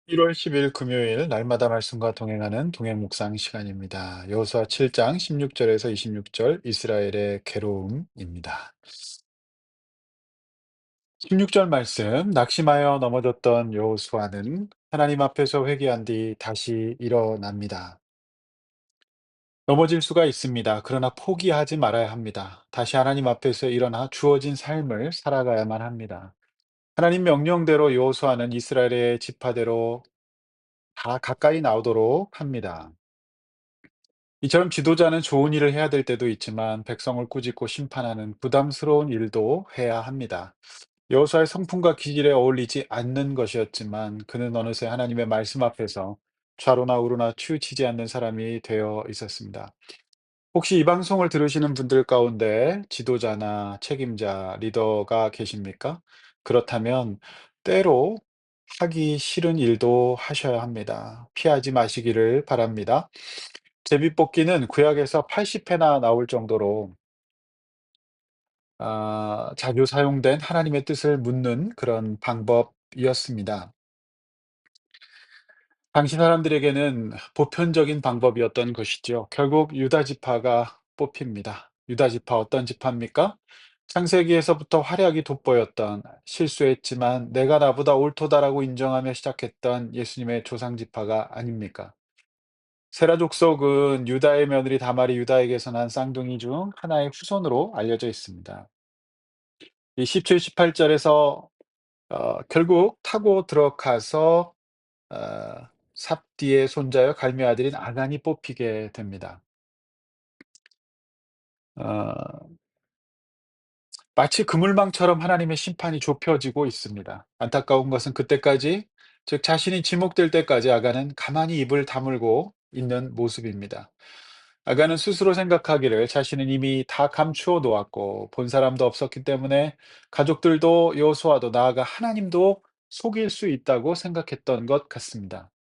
1월 10일 금요일 날마다 말씀과 동행하는 동행 묵상 시간입니다. 여호수아 7장 16절에서 26절 이스라엘의 괴로움입니다. 16절 말씀 낙심하여 넘어졌던 여호수아는 하나님 앞에서 회개한 뒤 다시 일어납니다. 넘어질 수가 있습니다. 그러나 포기하지 말아야 합니다. 다시 하나님 앞에서 일어나 주어진 삶을 살아가야만 합니다. 하나님 명령대로 여호수아는 이스라엘의 지파대로 다 가까이 나오도록 합니다. 이처럼 지도자는 좋은 일을 해야 될 때도 있지만 백성을 꾸짖고 심판하는 부담스러운 일도 해야 합니다. 여호수아의 성품과 기질에 어울리지 않는 것이었지만 그는 어느새 하나님의 말씀 앞에서 좌로나 우로나 치우치지 않는 사람이 되어 있었습니다. 혹시 이 방송을 들으시는 분들 가운데 지도자나 책임자, 리더가 계십니까? 그렇다면 때로 하기 싫은 일도 하셔야 합니다. 피하지 마시기를 바랍니다. 제비뽑기는 구약에서 80회나 나올 정도로 자주 사용된 하나님의 뜻을 묻는 그런 방법이었습니다. 당시 사람들에게는 보편적인 방법이었던 것이죠. 결국 유다 지파가 뽑힙니다. 유다 지파 어떤 지파입니까? 창세기에서부터 활약이 돋보였던 실수했지만 내가 나보다 옳도다라고 인정하며 시작했던 예수님의 조상 지파가 아닙니까? 세라 족속은 유다의 며느리 다말이 유다에게서 난 쌍둥이 중 하나의 후손으로 알려져 있습니다. 이 17, 18절에서 결국 타고 들어가서 어, 삽디의 손자여 갈미 아들인 아간이 뽑히게 됩니다. 어, 마치 그물망처럼 하나님의 심판이 좁혀지고 있습니다. 안타까운 것은 그때까지, 즉 자신이 지목될 때까지 아간은 가만히 입을 다물고 있는 모습입니다. 아간은 스스로 생각하기를 자신은 이미 다 감추어 놓았고 본 사람도 없었기 때문에 가족들도 여호수아도 나아가 하나님도 속일 수 있다고 생각했던 것 같습니다.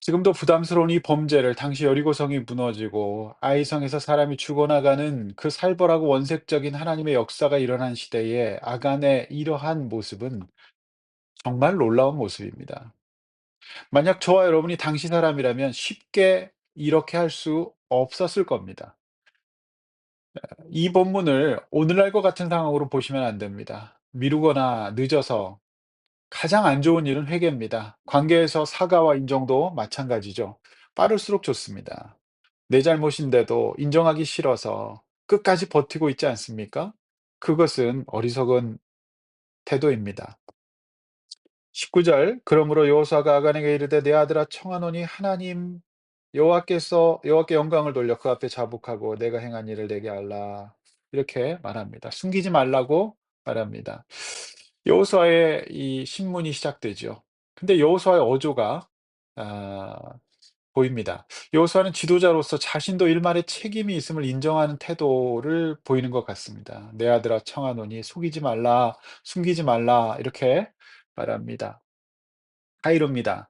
지금도 부담스러운 이 범죄를 당시 여리고성이 무너지고 아이성에서 사람이 죽어나가는 그 살벌하고 원색적인 하나님의 역사가 일어난 시대에 아간의 이러한 모습은 정말 놀라운 모습입니다. 만약 저와 여러분이 당시 사람이라면 쉽게 이렇게 할 수 없었을 겁니다. 이 본문을 오늘날과 같은 상황으로 보시면 안 됩니다. 미루거나 늦어서 가장 안 좋은 일은 회개입니다. 관계에서 사과와 인정도 마찬가지죠. 빠를수록 좋습니다. 내 잘못인데도 인정하기 싫어서 끝까지 버티고 있지 않습니까? 그것은 어리석은 태도입니다. 19절 그러므로 여호수아가 아간에게 이르되 내 아들아 청하노니 하나님 여호와께 영광을 돌려 그 앞에 자복하고 내가 행한 일을 내게 알라. 이렇게 말합니다. 숨기지 말라고 말합니다. 여호수아의 이 신문이 시작되죠. 근데 여호수아의 어조가 아 보입니다. 여호수아는 지도자로서 자신도 일말의 책임이 있음을 인정하는 태도를 보이는 것 같습니다. "내 아들아 청하노니 속이지 말라. 숨기지 말라." 이렇게 말합니다. 하이로입니다.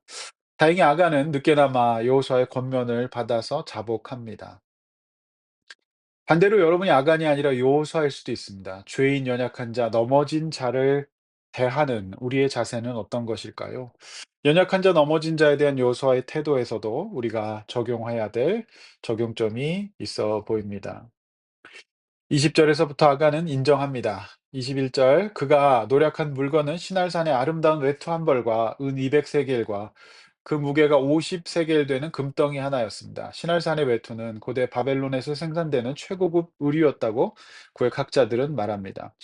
다행히 아간은 늦게나마 여호수아의 권면을 받아서 자복합니다. 반대로 여러분이 아간이 아니라 여호수아일 수도 있습니다. 죄인, 연약한 자, 넘어진 자를 대하는 우리의 자세는 어떤 것일까요? 연약한 자, 넘어진 자에 대한 여호수아의 태도에서도 우리가 적용해야 될 적용점이 있어 보입니다. 20절에서부터 아간은 인정합니다. 21절 그가 노력한 물건은 시날산의 아름다운 외투 한 벌과 은 200세겔과 그 무게가 50세겔 되는 금덩이 하나였습니다. 시날산의 외투는 고대 바벨론에서 생산되는 최고급 의류였다고 구약 학자들은 말합니다.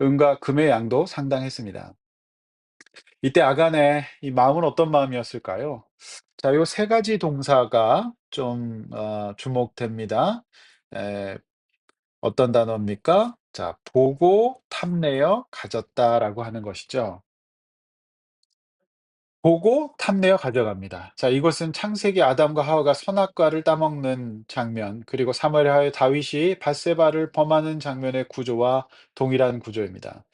은과 금의 양도 상당했습니다. 이때 아간의 이 마음은 어떤 마음이었을까요? 자, 요 세 가지 동사가 좀 주목됩니다. 에, 어떤 단어입니까? 자, 보고 탐내어 가졌다라고 하는 것이죠. 보고 탐내어 가져갑니다. 자, 이것은 창세기 아담과 하와가 선악과를 따먹는 장면, 그리고 사마리아의 다윗이 밧세바를 범하는 장면의 구조와 동일한 구조입니다.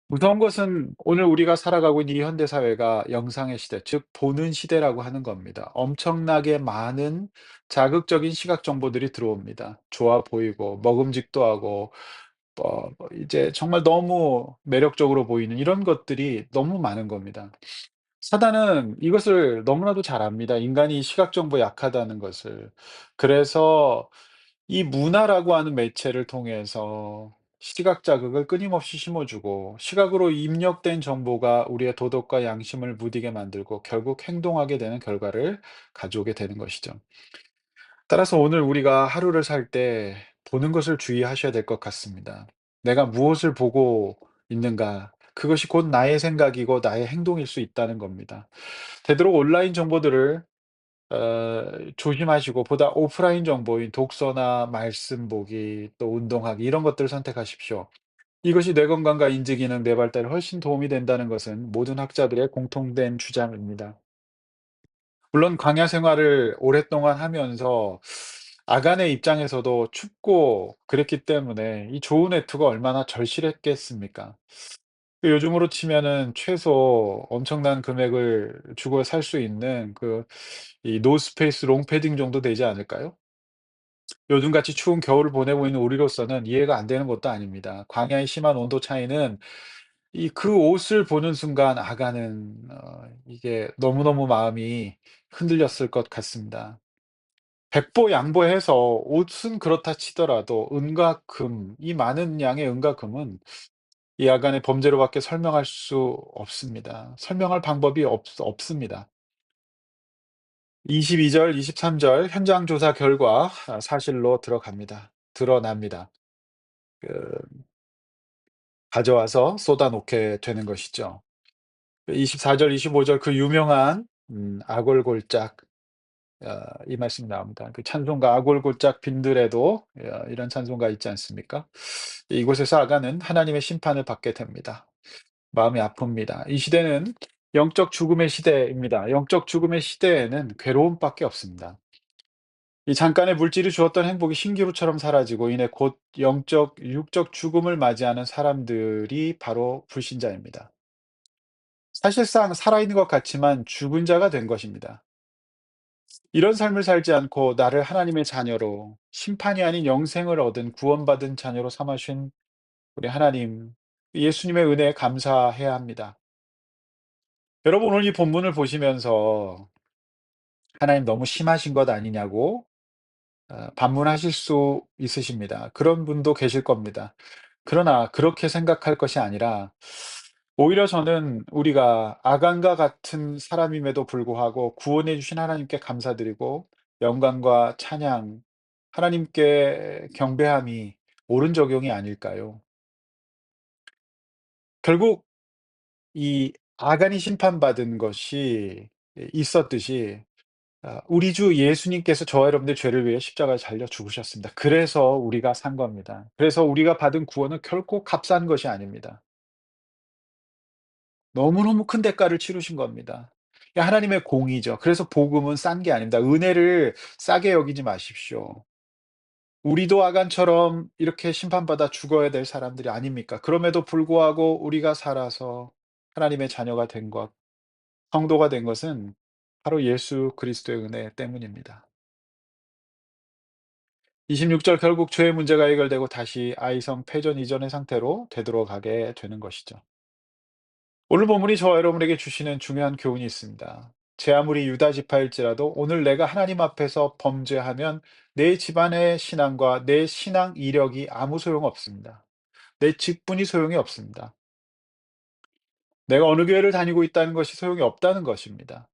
무서운 것은 오늘 우리가 살아가고 있는 이 현대 사회가 영상의 시대, 즉 보는 시대라고 하는 겁니다. 엄청나게 많은 자극적인 시각 정보들이 들어옵니다. 좋아 보이고 먹음직도 하고 이제 정말 너무 매력적으로 보이는 이런 것들이 너무 많은 겁니다. 사단은 이것을 너무나도 잘 압니다. 인간이 시각 정보에 약하다는 것을. 그래서 이 문화라고 하는 매체를 통해서 시각 자극을 끊임없이 심어주고 시각으로 입력된 정보가 우리의 도덕과 양심을 무디게 만들고 결국 행동하게 되는 결과를 가져오게 되는 것이죠. 따라서 오늘 우리가 하루를 살 때 보는 것을 주의하셔야 될 것 같습니다. 내가 무엇을 보고 있는가? 그것이 곧 나의 생각이고 나의 행동일 수 있다는 겁니다. 되도록 온라인 정보들을 조심하시고 보다 오프라인 정보인 독서나 말씀 보기 또 운동하기 이런 것들을 선택하십시오. 이것이 뇌 건강과 인지 기능, 뇌 발달에 훨씬 도움이 된다는 것은 모든 학자들의 공통된 주장입니다. 물론 광야 생활을 오랫동안 하면서 아간의 입장에서도 춥고 그랬기 때문에 이 좋은 외투가 얼마나 절실했겠습니까? 요즘으로 치면은 최소 엄청난 금액을 주고 살 수 있는 이 노스페이스 롱패딩 정도 되지 않을까요? 요즘같이 추운 겨울을 보내고 있는 우리로서는 이해가 안 되는 것도 아닙니다. 광야의 심한 온도 차이는 그 옷을 보는 순간 아가는 이게 너무너무 마음이 흔들렸을 것 같습니다. 백보양보해서 옷은 그렇다 치더라도 은과 금, 이 많은 양의 은과 금은 이 야간의 범죄로밖에 설명할 수 없습니다. 설명할 방법이 없습니다. 22 절, 23절 현장 조사 결과 사실로 드러납니다. 그 가져와서 쏟아놓게 되는 것이죠. 24절, 25절 그 유명한 아골골짝 이 말씀이 나옵니다. 그 찬송가 아골골짝 빈들에도 이런 찬송가 있지 않습니까? 이곳에서 아가는 하나님의 심판을 받게 됩니다. 마음이 아픕니다. 이 시대는 영적 죽음의 시대입니다. 영적 죽음의 시대에는 괴로움밖에 없습니다. 이 잠깐의 물질이 주었던 행복이 신기루처럼 사라지고 이내 곧 육적 죽음을 맞이하는 사람들이 바로 불신자입니다. 사실상 살아있는 것 같지만 죽은 자가 된 것입니다. 이런 삶을 살지 않고 나를 하나님의 자녀로 심판이 아닌 영생을 얻은 구원받은 자녀로 삼아 주신 우리 하나님, 예수님의 은혜에 감사해야 합니다. 여러분 오늘 이 본문을 보시면서 '하나님 너무 심하신 것 아니냐.'고 반문하실 수 있으십니다. 그런 분도 계실 겁니다. 그러나 그렇게 생각할 것이 아니라 오히려 저는 우리가 아간과 같은 사람임에도 불구하고 구원해 주신 하나님께 감사드리고 영광과 찬양, 하나님께 경배함이 옳은 적용이 아닐까요? 결국 이 아간이 심판받은 것이 있었듯이 우리 주 예수님께서 저와 여러분의 죄를 위해 십자가에 달려 죽으셨습니다. 그래서 우리가 산 겁니다. 그래서 우리가 받은 구원은 결코 값싼 것이 아닙니다. 너무너무 큰 대가를 치르신 겁니다. 이게 하나님의 공의죠. 그래서 복음은 싼 게 아닙니다. 은혜를 싸게 여기지 마십시오. 우리도 아간처럼 이렇게 심판받아 죽어야 될 사람들이 아닙니까? 그럼에도 불구하고 우리가 살아서 하나님의 자녀가 된 것, 성도가 된 것은 바로 예수 그리스도의 은혜 때문입니다. 26절 결국 죄의 문제가 해결되고 다시 아이성 패전 이전의 상태로 되돌아가게 되는 것이죠. 오늘 본문이 저와 여러분에게 주시는 중요한 교훈이 있습니다. 제 아무리 유다 지파일지라도 오늘 내가 하나님 앞에서 범죄하면 내 집안의 신앙과 내 신앙 이력이 아무 소용없습니다. 내 직분이 소용이 없습니다. 내가 어느 교회를 다니고 있다는 것이 소용이 없다는 것입니다.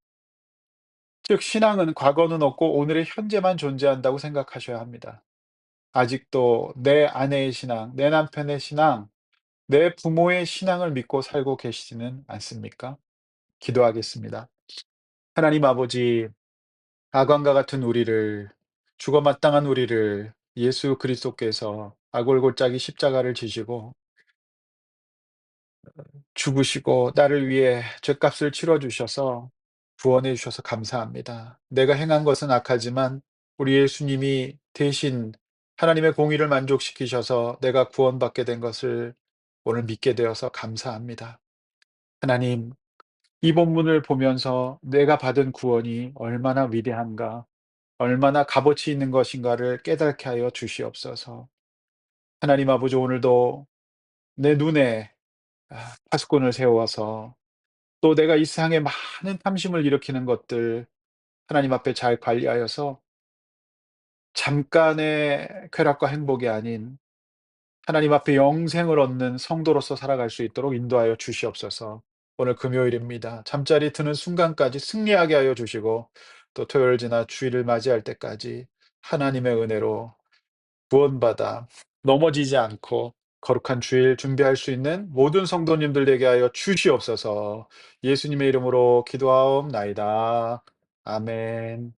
즉 신앙은 과거는 없고 오늘의 현재만 존재한다고 생각하셔야 합니다. 아직도 내 아내의 신앙, 내 남편의 신앙, 내 부모의 신앙을 믿고 살고 계시지는 않습니까? 기도하겠습니다. 하나님 아버지, 아관과 같은 우리를, 죽어 마땅한 우리를 예수 그리스도께서 아골골짜기 십자가를 지시고 죽으시고 나를 위해 죗값을 치러 주셔서 구원해 주셔서 감사합니다. 내가 행한 것은 악하지만 우리 예수님이 대신 하나님의 공의를 만족시키셔서 내가 구원받게 된 것을 오늘 믿게 되어서 감사합니다. 하나님, 이 본문을 보면서 내가 받은 구원이 얼마나 위대한가, 얼마나 값어치 있는 것인가를 깨닫게 하여 주시옵소서. 하나님 아버지 오늘도 내 눈에 파수꾼을 세워서 또 내가 이 세상에 많은 탐심을 일으키는 것들 하나님 앞에 잘 관리하여서 잠깐의 쾌락과 행복이 아닌 하나님 앞에 영생을 얻는 성도로서 살아갈 수 있도록 인도하여 주시옵소서. 오늘 금요일입니다. 잠자리 드는 순간까지 승리하게 하여 주시고 또 토요일 지나 주일을 맞이할 때까지 하나님의 은혜로 구원받아 넘어지지 않고 거룩한 주일 준비할 수 있는 모든 성도님들 되게 하여 주시옵소서. 예수님의 이름으로 기도하옵나이다. 아멘.